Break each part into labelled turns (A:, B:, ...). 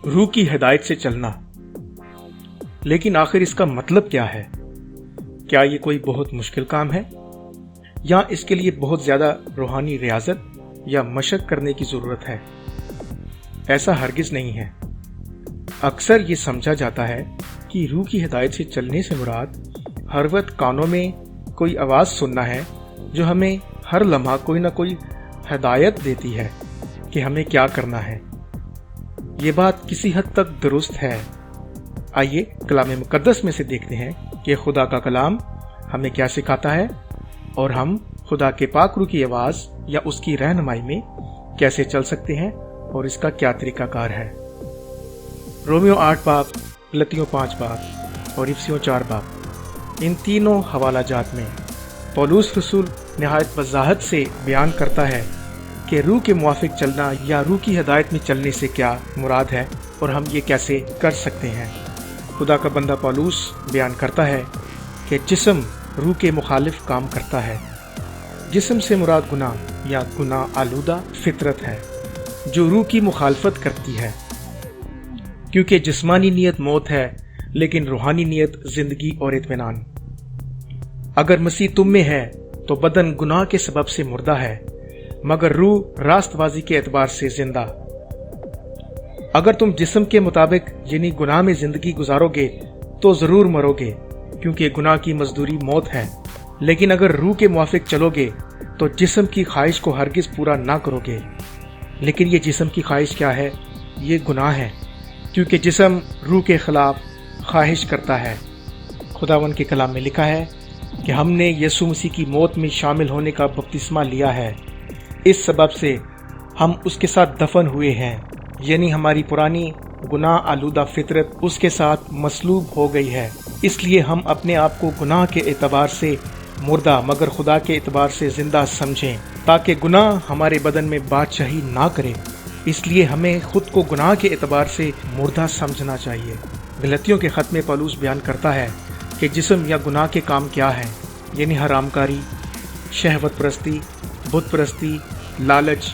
A: रूह की हिदायत से चलना। लेकिन आखिर इसका मतलब क्या है? क्या ये कोई बहुत मुश्किल काम है या इसके लिए बहुत ज्यादा रूहानी रियाजत या मशक करने की जरूरत है? ऐसा हरगिज नहीं है। अक्सर ये समझा जाता है कि रूह की हिदायत से चलने से मुराद हर वक्त कानों में कोई आवाज सुनना है जो हमें हर लम्हा कोई ना कोई हिदायत देती है कि हमें क्या करना है। ये बात किसी हद तक दुरुस्त है। आइए कलाम मुकद्दस में से देखते हैं कि खुदा का कलाम हमें क्या सिखाता है और हम खुदा के पाक रूह की आवाज या उसकी रहनुमाई में कैसे चल सकते हैं और इसका क्या तरीकाकार है। रोमियो 8 बाब, गलतियों 5 बाब और इफिसियों 4 बाब, इन तीनों हवाला जात में पौलुस रसूल निहायत वजाहत से बयान करता है कि रूह के मुवाफिक चलना या रूह की हिदायत में चलने से क्या मुराद है और हम ये कैसे कर सकते हैं। खुदा का बंदा पौलुस बयान करता है कि जिस्म रूह के मुखालिफ काम करता है। जिस्म से मुराद गुनाह या गुनाह आलूदा फितरत है जो रूह की मुखालफत करती है, क्योंकि जिस्मानी नीयत मौत है लेकिन रूहानी नीयत जिंदगी और इत्मीनान। अगर मसीह तुम में है तो बदन गुनाह के सबब से मुर्दा है मगर रूह रास्तबाजी के एतबार से जिंदा। अगर तुम जिस्म के मुताबिक यानी गुनाह में जिंदगी गुजारोगे तो जरूर मरोगे, क्योंकि गुनाह की मजदूरी मौत है। लेकिन अगर रूह के मुवाफिक चलोगे तो जिस्म की ख्वाहिश को हरगिज पूरा ना करोगे। लेकिन ये जिस्म की ख्वाहिश क्या है? ये गुनाह है, क्योंकि जिस्म रूह के खिलाफ ख्वाहिश करता है। खुदावन के कलाम में लिखा है कि हमने यीशु मसीह की मौत में शामिल होने का बपतिस्मा लिया है, इस सबब से हम उसके साथ दफन हुए हैं, यानी हमारी पुरानी गुनाह आलूदा फितरत उसके साथ मसलूब हो गई है। इसलिए हम अपने आप को गुनाह के एतबार से मुर्दा मगर खुदा के एतबार से जिंदा समझें, ताकि गुनाह हमारे बदन में बादशाही ना करे। इसलिए हमें खुद को गुनाह के एतबार से मुर्दा समझना चाहिए। गलतियों के खत में पौलुस बयान करता है कि जिस्म या गुनाह के काम क्या है, यानी हरामकारी, शहवत परस्ती, बुत परस्ती, लालच,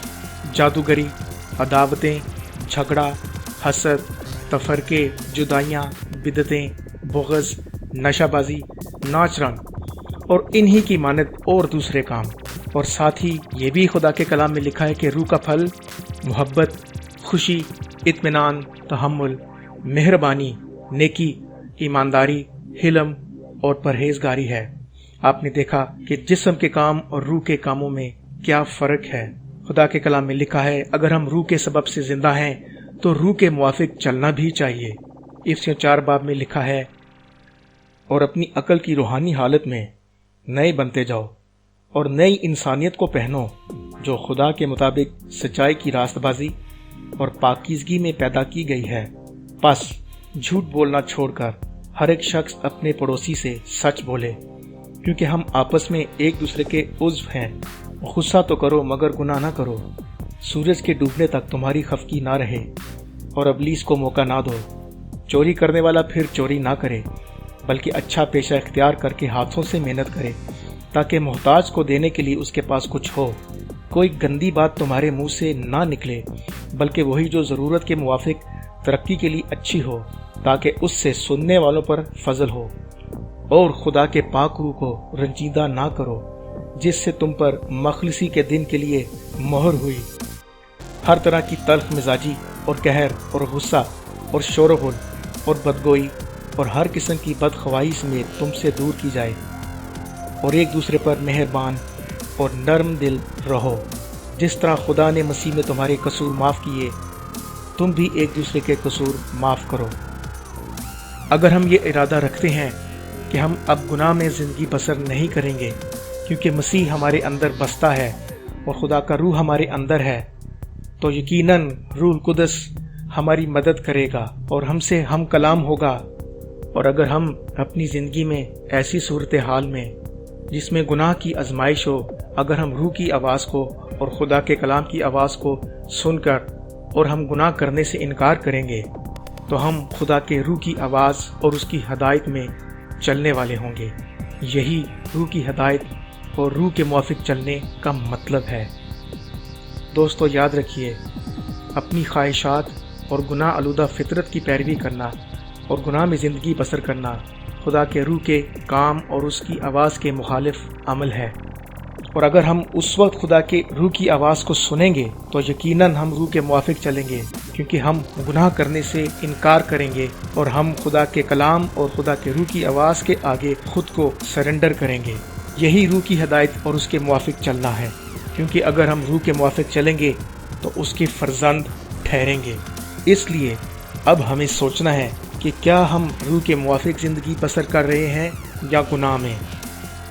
A: जादूगरी, अदावतें, झगड़ा, हसद, तफरके, जुदाइयाँ, बिदतें, बुग़्ज़, नशाबाजी, नाच रंग और इन्हीं की मानद और दूसरे काम। और साथ ही ये भी खुदा के कलाम में लिखा है कि रूह का फल मोहब्बत, खुशी, इत्मीनान, तहम्मुल, मेहरबानी, नेकी, ईमानदारी, हिलम और परहेजगारी है। आपने देखा कि जिस्म के काम और रूह के कामों में क्या फर्क है। खुदा के कलाम में लिखा है अगर हम रूह के सबब से जिंदा हैं तो रूह के मुवाफिक चलना भी चाहिए। इफिसियों 4 बाब में लिखा है और अपनी अकल की रूहानी हालत में नए बनते जाओ और नई इंसानियत को पहनो जो खुदा के मुताबिक सच्चाई की रास्तबाजी और पाकीज़गी में पैदा की गई है। बस झूठ बोलना छोड़कर हर एक शख्स अपने पड़ोसी से सच बोले, क्योंकि हम आपस में एक दूसरे के उज़्व हैं। गुस्सा तो करो मगर गुनाह ना करो। सूरज के डूबने तक तुम्हारी खफकी ना रहे और इब्लीस को मौका ना दो। चोरी करने वाला फिर चोरी ना करे, बल्कि अच्छा पेशा इख्तियार करके हाथों से मेहनत करे, ताकि मोहताज को देने के लिए उसके पास कुछ हो। कोई गंदी बात तुम्हारे मुंह से ना निकले, बल्कि वही जो ज़रूरत के मुवाफिक तरक्की के लिए अच्छी हो, ताकि उससे सुनने वालों पर फजल हो। और खुदा के पाक रूह को रंजीदा ना करो, जिससे तुम पर मखलिसी के दिन के लिए मोहर हुई। हर तरह की तल्ख मिजाजी और कहर और गुस्सा और शोरगुल और बदगोई और हर किस्म की बदख्वाही में तुमसे दूर की जाए और एक दूसरे पर मेहरबान और नरम दिल रहो। जिस तरह खुदा ने मसीह में तुम्हारे कसूर माफ़ किए, तुम भी एक दूसरे के कसूर माफ़ करो। अगर हम ये इरादा रखते हैं कि हम अब गुनाह में ज़िंदगी बसर नहीं करेंगे, क्योंकि मसीह हमारे अंदर बसता है और खुदा का रूह हमारे अंदर है, तो यकीनन रूह कुदस हमारी मदद करेगा और हमसे हम कलाम होगा। और अगर हम अपनी ज़िंदगी में ऐसी सूरत हाल में जिसमें गुनाह की आजमाइश हो, अगर हम रूह की आवाज़ को और खुदा के कलाम की आवाज़ को सुनकर और हम गुनाह करने से इनकार करेंगे, तो हम खुदा के रूह की आवाज़ और उसकी हदायत में चलने वाले होंगे। यही रूह की हदायत और रूह के मुवाफिक चलने का मतलब है। दोस्तों याद रखिए, अपनी ख्वाहिशात اور گناہ آلودہ فطرت کی پیروی کرنا اور گناہ میں زندگی بسر کرنا خدا کے روح کے کام اور اس کی آواز کے مخالف عمل ہے۔ اور اگر ہم اس وقت خدا کے روح کی آواز کو سنیں گے تو یقیناً ہم روح کے موافق چلیں گے، کیونکہ ہم گناہ کرنے سے انکار کریں گے اور ہم خدا کے کلام اور خدا کے روح کی آواز کے آگے خود کو سرنڈر کریں گے۔ یہی روح کی ہدایت اور اس کے موافق چلنا ہے، کیونکہ اگر ہم روح کے موافق چلیں گے تو اس کے فرزند ٹھہریں گے۔ اس لیے اب ہمیں سوچنا ہے کہ کیا ہم روح کے موافق زندگی بسر کر رہے ہیں یا گناہ میں۔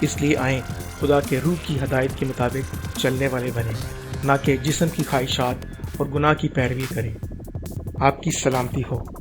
A: اس لیے آئیں خدا کے روح کی ہدایت کے مطابق چلنے والے بنیں، نہ کہ جسم کی خواہشات اور گناہ کی پیروی کریں۔ آپ کی سلامتی ہو۔